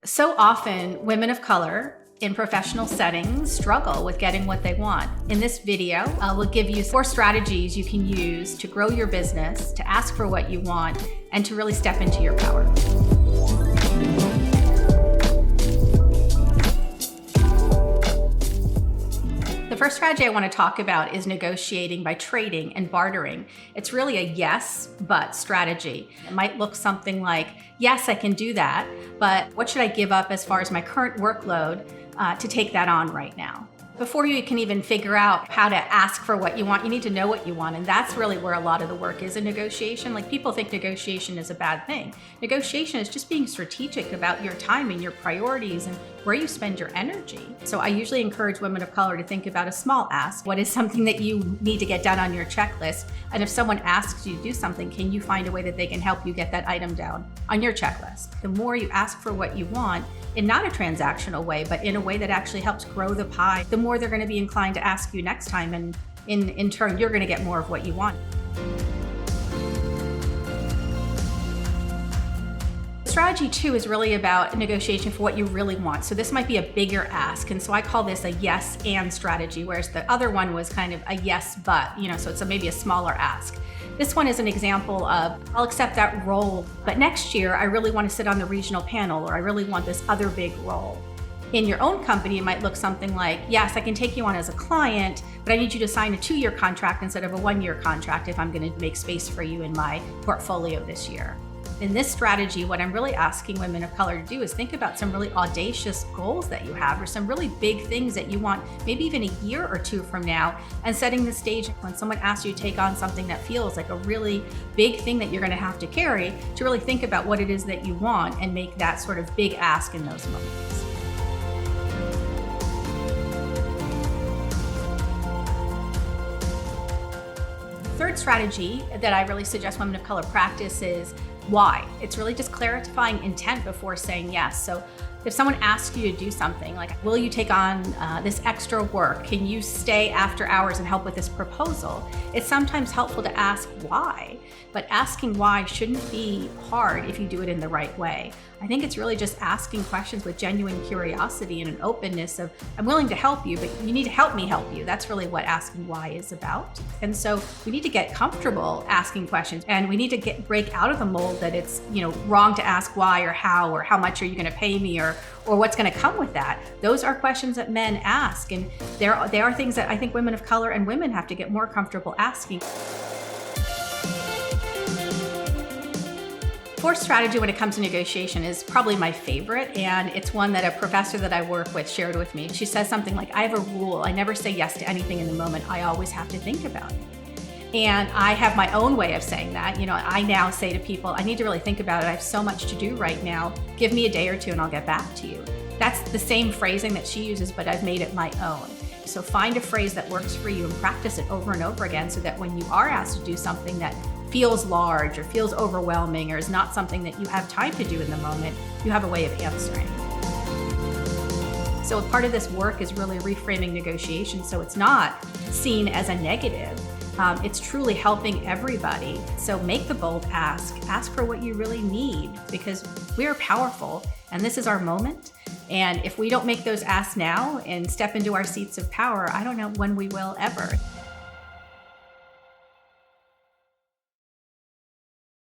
So often, women of color in professional settings struggle with getting what they want. In this video, we'll give you 4 strategies you can use to grow your business, to ask for what you want, and to really step into your power. The first strategy I want to talk about is negotiating by trading and bartering. It's really a yes, but strategy. It might look something like, yes, I can do that, but what should I give up as far as my current workload to take that on right now? Before you can even figure out how to ask for what you want, you need to know what you want. And that's really where a lot of the work is in negotiation. Like, people think negotiation is a bad thing. Negotiation is just being strategic about your time and your priorities and where you spend your energy. So I usually encourage women of color to think about a small ask. What is something that you need to get done on your checklist? And if someone asks you to do something, can you find a way that they can help you get that item down on your checklist? The more you ask for what you want, in not a transactional way, but in a way that actually helps grow the pie, the more they're going to be inclined to ask you next time. And in turn, you're going to get more of what you want. Strategy 2 is really about negotiation for what you really want. So this might be a bigger ask. And so I call this a yes and strategy, whereas the other one was kind of a yes, but, so it's maybe a smaller ask. This one is an example of, I'll accept that role, but next year I really want to sit on the regional panel, or I really want this other big role. In your own company, it might look something like, yes, I can take you on as a client, but I need you to sign a 2-year contract instead of a 1-year contract if I'm going to make space for you in my portfolio this year. In this strategy, what I'm really asking women of color to do is think about some really audacious goals that you have, or some really big things that you want, maybe even a year or 2 from now, and setting the stage when someone asks you to take on something that feels like a really big thing that you're going to have to carry, to really think about what it is that you want and make that sort of big ask in those moments. Third strategy that I really suggest women of color practice is why. It's really just clarifying intent before saying yes. So if someone asks you to do something like, will you take on this extra work? Can you stay after hours and help with this proposal? It's sometimes helpful to ask why, but asking why shouldn't be hard if you do it in the right way. I think it's really just asking questions with genuine curiosity and an openness of, I'm willing to help you, but you need to help me help you. That's really what asking why is about. And so we need to get comfortable asking questions, and we need to break out of the mold that it's wrong to ask why or how much are you going to pay me or what's going to come with that. Those are questions that men ask, and they are things that I think women of color and women have to get more comfortable asking. Fourth strategy when it comes to negotiation is probably my favorite, and it's one that a professor that I work with shared with me. She says something like, I have a rule. I never say yes to anything in the moment. I always have to think about it. And I have my own way of saying that. I now say to people, I need to really think about it. I have so much to do right now. Give me a day or 2 and I'll get back to you. That's the same phrasing that she uses, but I've made it my own. So find a phrase that works for you and practice it over and over again, so that when you are asked to do something that feels large or feels overwhelming or is not something that you have time to do in the moment, you have a way of answering. So a part of this work is really reframing negotiation, so it's not seen as a negative. It's truly helping everybody. So make the bold ask for what you really need, because we are powerful and this is our moment. And if we don't make those asks now and step into our seats of power, I don't know when we will ever.